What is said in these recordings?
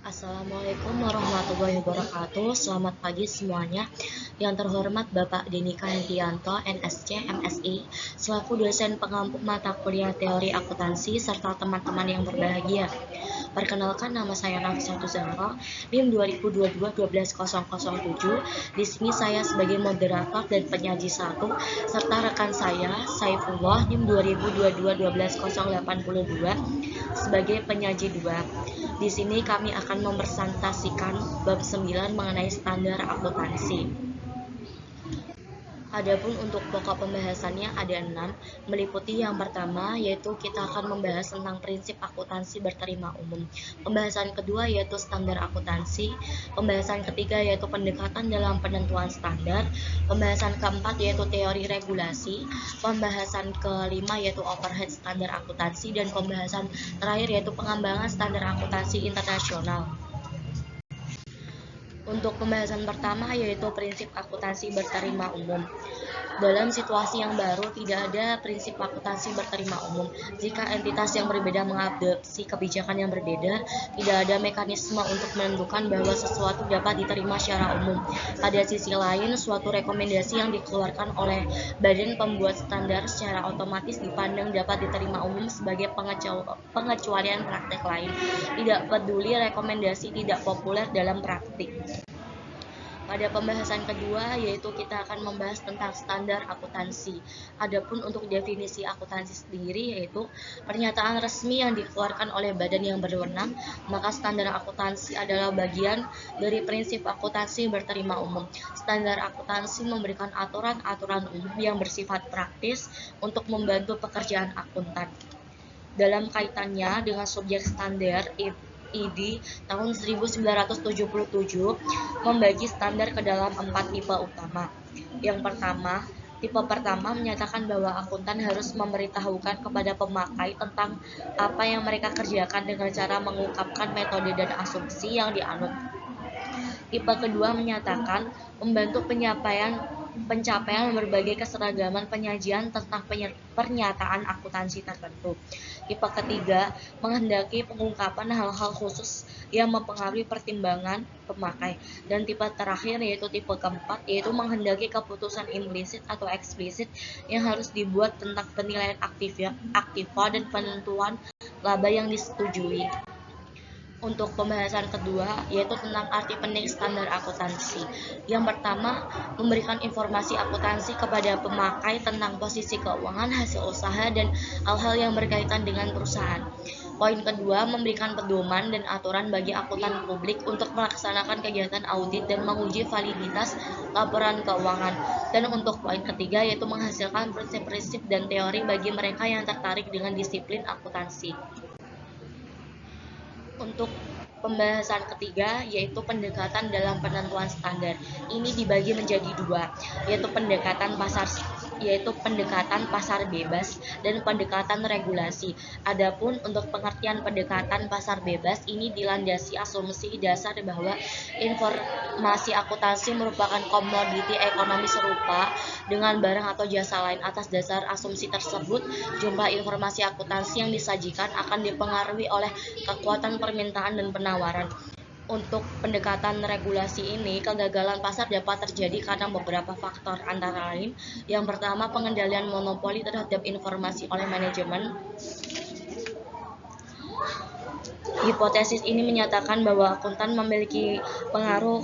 Assalamualaikum warahmatullahi wabarakatuh. Selamat pagi semuanya. Yang terhormat Bapak Denika Hendrianto, MSc, MSI, selaku dosen pengampu mata kuliah teori akuntansi serta teman-teman yang berbahagia. Perkenalkan, nama saya Nafisatu Zahra, NIM 2022-12007. Di sini saya sebagai moderator dan penyaji satu, serta rekan saya Saifullah NIM 2022-12082 sebagai penyaji 2. Di sini kami akan mempresentasikan bab 9 mengenai standar akuntansi. Adapun untuk pokok pembahasannya ada 6, meliputi yang pertama yaitu kita akan membahas tentang prinsip akuntansi berterima umum. Pembahasan kedua yaitu standar akuntansi. Pembahasan ketiga yaitu pendekatan dalam penentuan standar. Pembahasan keempat yaitu teori regulasi. Pembahasan kelima yaitu overhead standar akuntansi, dan pembahasan terakhir yaitu pengembangan standar akuntansi internasional. Untuk pembahasan pertama yaitu prinsip akuntansi berterima umum. Dalam situasi yang baru, tidak ada prinsip akuntansi berterima umum. Jika entitas yang berbeda mengadopsi kebijakan yang berbeda, tidak ada mekanisme untuk menentukan bahwa sesuatu dapat diterima secara umum. Pada sisi lain, suatu rekomendasi yang dikeluarkan oleh badan pembuat standar secara otomatis dipandang dapat diterima umum sebagai pengecualian praktek lain. Tidak peduli rekomendasi tidak populer dalam praktik. Pada pembahasan kedua yaitu kita akan membahas tentang standar akuntansi. Adapun untuk definisi akuntansi sendiri yaitu pernyataan resmi yang dikeluarkan oleh badan yang berwenang, maka standar akuntansi adalah bagian dari prinsip akuntansi berterima umum. Standar akuntansi memberikan aturan-aturan umum yang bersifat praktis untuk membantu pekerjaan akuntan. Dalam kaitannya dengan subjek standar, ID tahun 1977 membagi standar ke dalam 4 tipe utama. Yang pertama, tipe pertama menyatakan bahwa akuntan harus memberitahukan kepada pemakai tentang apa yang mereka kerjakan dengan cara mengungkapkan metode dan asumsi yang dianut. Tipe kedua menyatakan membantu pencapaian berbagai keseragaman penyajian tentang pernyataan akuntansi tertentu. Tipe ketiga menghendaki pengungkapan hal-hal khusus yang mempengaruhi pertimbangan pemakai. Dan tipe terakhir yaitu tipe keempat, yaitu menghendaki keputusan implisit atau eksplisit yang harus dibuat tentang penilaian aktiva dan penentuan laba yang disetujui. Untuk pembahasan kedua yaitu tentang arti penting standar akuntansi. Yang pertama, memberikan informasi akuntansi kepada pemakai tentang posisi keuangan, hasil usaha, dan hal-hal yang berkaitan dengan perusahaan. Poin kedua, memberikan pedoman dan aturan bagi akuntan publik untuk melaksanakan kegiatan audit dan menguji validitas laporan keuangan. Dan untuk poin ketiga yaitu menghasilkan prinsip-prinsip dan teori bagi mereka yang tertarik dengan disiplin akuntansi. Untuk pembahasan ketiga yaitu pendekatan dalam penentuan standar. Ini dibagi menjadi dua, yaitu pendekatan pasar bebas dan pendekatan regulasi. Adapun untuk pengertian pendekatan pasar bebas ini dilandasi asumsi dasar bahwa informasi akuntansi merupakan komoditi ekonomi serupa dengan barang atau jasa lain. Atas dasar asumsi tersebut, jumlah informasi akuntansi yang disajikan akan dipengaruhi oleh kekuatan permintaan dan penawaran. Untuk pendekatan regulasi ini, kegagalan pasar dapat terjadi karena beberapa faktor, antara lain yang pertama pengendalian monopoli terhadap informasi oleh manajemen. Hipotesis ini menyatakan bahwa akuntan memiliki pengaruh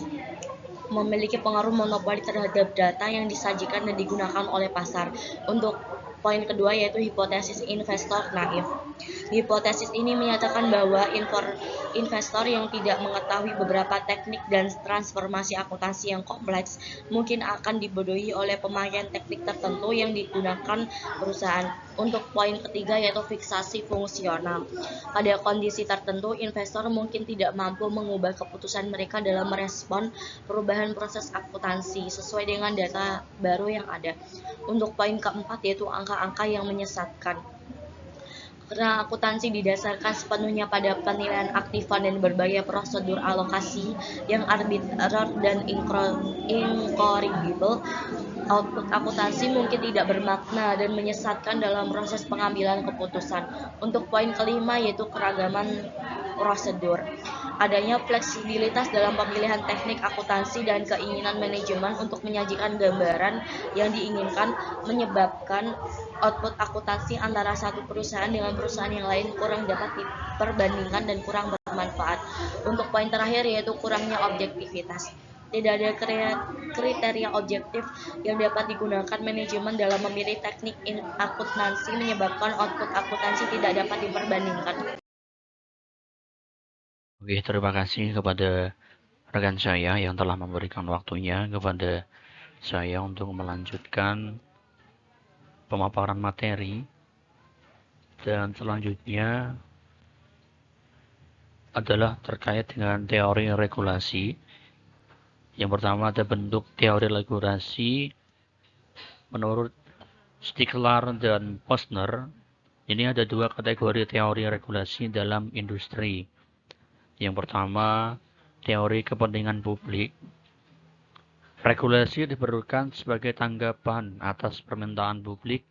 monopoli terhadap data yang disajikan dan digunakan oleh pasar. Untuk poin kedua yaitu hipotesis investor naif. Hipotesis ini menyatakan bahwa investor yang tidak mengetahui beberapa teknik dan transformasi akuntansi yang kompleks mungkin akan dibodohi oleh pemakaian teknik tertentu yang digunakan perusahaan. Untuk poin ketiga yaitu fiksasi fungsional. Pada kondisi tertentu, investor mungkin tidak mampu mengubah keputusan mereka dalam merespon perubahan proses akuntansi sesuai dengan data baru yang ada. Untuk poin keempat yaitu angka-angka yang menyesatkan. Karena akuntansi didasarkan sepenuhnya pada penilaian aktiva dan berbagai prosedur alokasi yang arbitrer dan incorrigible, output akuntansi mungkin tidak bermakna dan menyesatkan dalam proses pengambilan keputusan. Untuk poin kelima yaitu keragaman prosedur. Adanya fleksibilitas dalam pemilihan teknik akuntansi dan keinginan manajemen untuk menyajikan gambaran yang diinginkan menyebabkan output akuntansi antara satu perusahaan dengan perusahaan yang lain kurang dapat diperbandingkan dan kurang bermanfaat. Untuk poin terakhir yaitu kurangnya objektivitas. Tidak ada kriteria objektif yang dapat digunakan manajemen dalam memilih teknik akuntansi menyebabkan output akuntansi tidak dapat diperbandingkan. Oke, terima kasih kepada rekan saya yang telah memberikan waktunya kepada saya untuk melanjutkan pemaparan materi. Dan selanjutnya adalah terkait dengan teori regulasi. Yang pertama ada bentuk teori regulasi menurut Stigler dan Posner. Ini ada dua kategori teori regulasi dalam industri. Yang pertama, teori kepentingan publik. Regulasi diperlukan sebagai tanggapan atas permintaan publik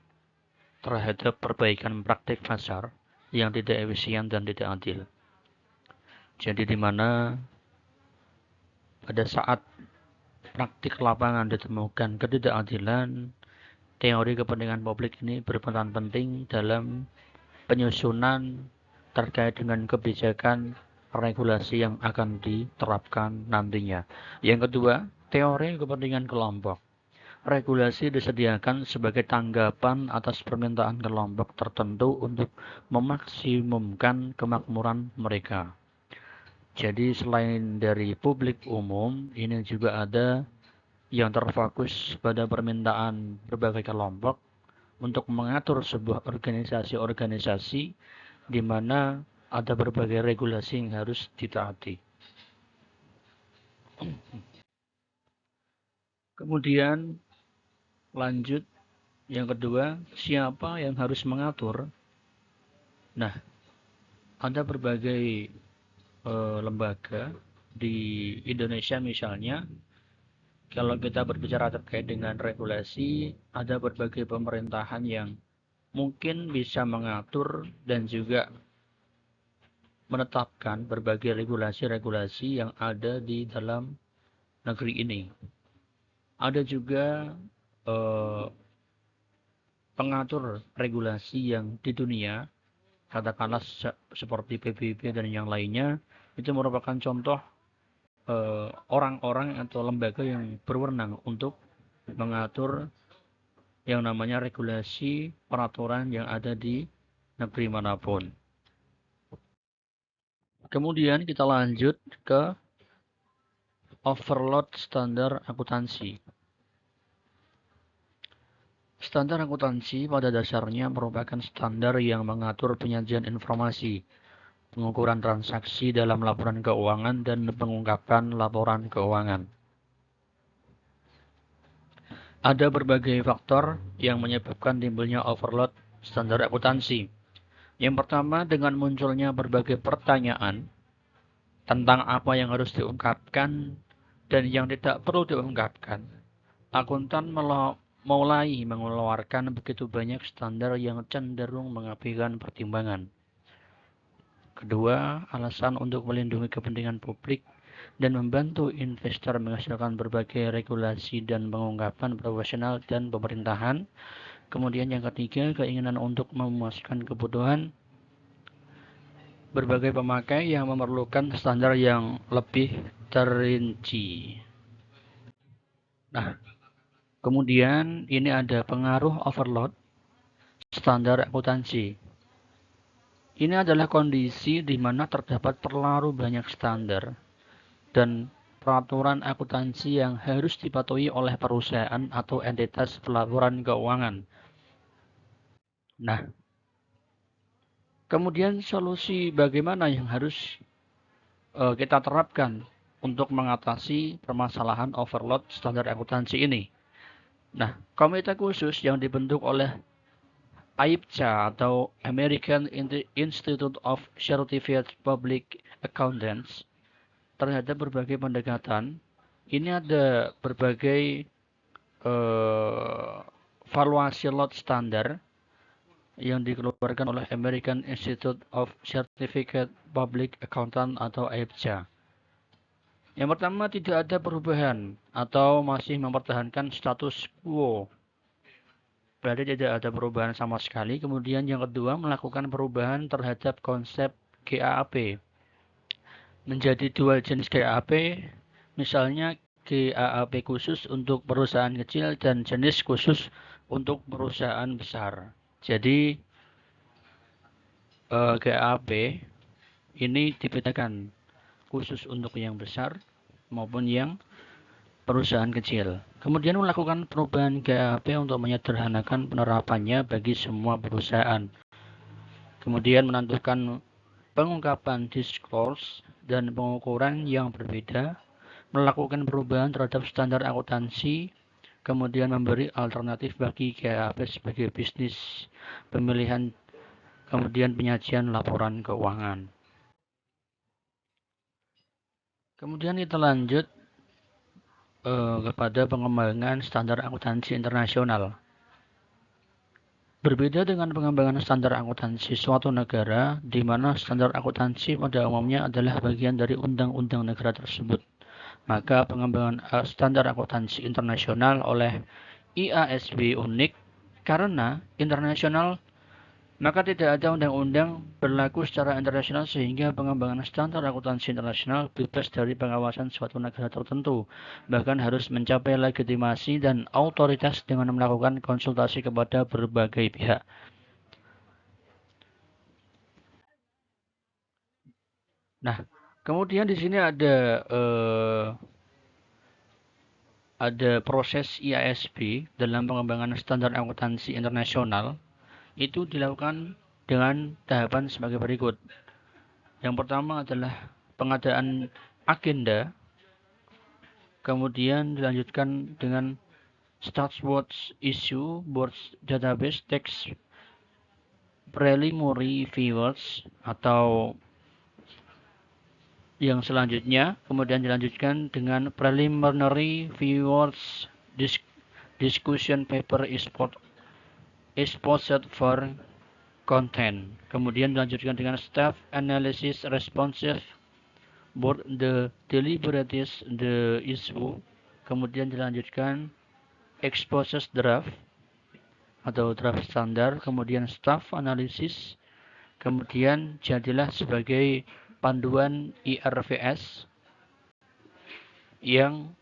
terhadap perbaikan praktik pasar yang tidak efisien dan tidak adil. Jadi di mana pada saat praktik lapangan ditemukan ketidakadilan, teori kepentingan publik ini berperan penting dalam penyusunan terkait dengan kebijakan regulasi yang akan diterapkan nantinya. Yang kedua, teori kepentingan kelompok. Regulasi disediakan sebagai tanggapan atas permintaan kelompok tertentu untuk memaksimumkan kemakmuran mereka. Jadi selain dari publik umum, ini juga ada yang terfokus pada permintaan berbagai kelompok untuk mengatur sebuah organisasi-organisasi di mana ada berbagai regulasi yang harus ditaati. Kemudian lanjut yang kedua, siapa yang harus mengatur? Nah, ada berbagai lembaga di Indonesia misalnya. Kalau kita berbicara terkait dengan regulasi, ada berbagai pemerintahan yang mungkin bisa mengatur dan juga menetapkan berbagai regulasi-regulasi yang ada di dalam negeri ini. Ada juga pengatur regulasi yang di dunia, katakanlah seperti PBB dan yang lainnya, itu merupakan contoh orang-orang atau lembaga yang berwenang untuk mengatur yang namanya regulasi peraturan yang ada di negeri manapun. Kemudian kita lanjut ke overload standar akuntansi. Standar akuntansi pada dasarnya merupakan standar yang mengatur penyajian informasi, pengukuran transaksi dalam laporan keuangan, dan pengungkapan laporan keuangan. Ada berbagai faktor yang menyebabkan timbulnya overload standar akuntansi. Yang pertama, dengan munculnya berbagai pertanyaan tentang apa yang harus diungkapkan dan yang tidak perlu diungkapkan. Akuntan mulai mengeluarkan begitu banyak standar yang cenderung mengabaikan pertimbangan. Kedua, alasan untuk melindungi kepentingan publik dan membantu investor menghasilkan berbagai regulasi dan pengungkapan profesional dan pemerintahan. Kemudian yang ketiga, keinginan untuk memuaskan kebutuhan berbagai pemakai yang memerlukan standar yang lebih terinci. Nah, kemudian ini ada pengaruh overload standar akuntansi. Ini adalah kondisi di mana terdapat terlalu banyak standar dan peraturan akuntansi yang harus dipatuhi oleh perusahaan atau entitas pelaporan keuangan. Nah, kemudian solusi bagaimana yang harus kita terapkan untuk mengatasi permasalahan overload standar akuntansi ini? Nah, komite khusus yang dibentuk oleh AIPCA atau American Institute of Certified Public Accountants terhadap berbagai pendekatan. Ini ada berbagai valuasi lot standar yang dikeluarkan oleh American Institute of Certificate Public Accountant atau AIPCA. Yang pertama, tidak ada perubahan atau masih mempertahankan status quo. Berarti tidak ada perubahan sama sekali. Kemudian yang kedua, melakukan perubahan terhadap konsep GAAP. Menjadi dua jenis GAAP, misalnya GAAP khusus untuk perusahaan kecil dan jenis khusus untuk perusahaan besar. Jadi GAAP ini dibedakan khusus untuk yang besar maupun yang perusahaan kecil. Kemudian melakukan perubahan GAAP untuk menyederhanakan penerapannya bagi semua perusahaan. Kemudian menentukan pengungkapan disclose dan pengukuran yang berbeda, melakukan perubahan terhadap standar akuntansi, kemudian memberi alternatif bagi GAAP sebagai bisnis pemilihan, kemudian penyajian laporan keuangan. Kemudian kita lanjut kepada pengembangan standar akuntansi internasional. Berbeda dengan pengembangan standar akuntansi suatu negara, di mana standar akuntansi pada umumnya adalah bagian dari undang-undang negara tersebut. Maka pengembangan standar akuntansi internasional oleh IASB unik karena internasional, maka tidak ada undang-undang berlaku secara internasional sehingga pengembangan standar akuntansi internasional bebas dari pengawasan suatu negara tertentu, bahkan harus mencapai legitimasi dan otoritas dengan melakukan konsultasi kepada berbagai pihak. Nah, kemudian di sini ada proses IASB dalam pengembangan standar akuntansi internasional. Itu dilakukan dengan tahapan sebagai berikut. Yang pertama adalah pengadaan agenda, kemudian dilanjutkan dengan Statutory Issue, Board Database Text, Preliminary Viewers, atau yang selanjutnya, kemudian dilanjutkan dengan Preliminary Viewers Discussion Paper is posted for content. Kemudian dilanjutkan dengan staff analysis responsive board the deliberates the issue. Kemudian dilanjutkan exposes draft atau draft standar. Kemudian staff analysis. Kemudian jadilah sebagai panduan IRVS yang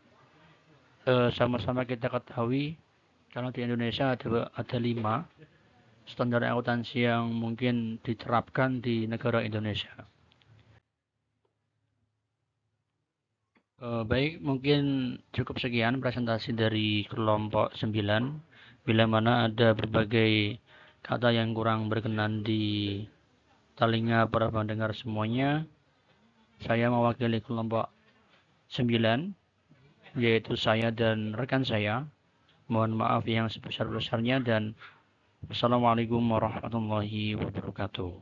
sama-sama kita ketahui kalau di Indonesia ada 5 standar akuntansi yang mungkin diterapkan di negara Indonesia. Baik, mungkin cukup sekian presentasi dari kelompok 9. Bila mana ada berbagai kata yang kurang berkenan di telinga para pendengar semuanya, saya mewakili kelompok 9, yaitu saya dan rekan saya. Mohon maaf yang sebesar-besarnya dan wassalamualaikum warahmatullahi wabarakatuh.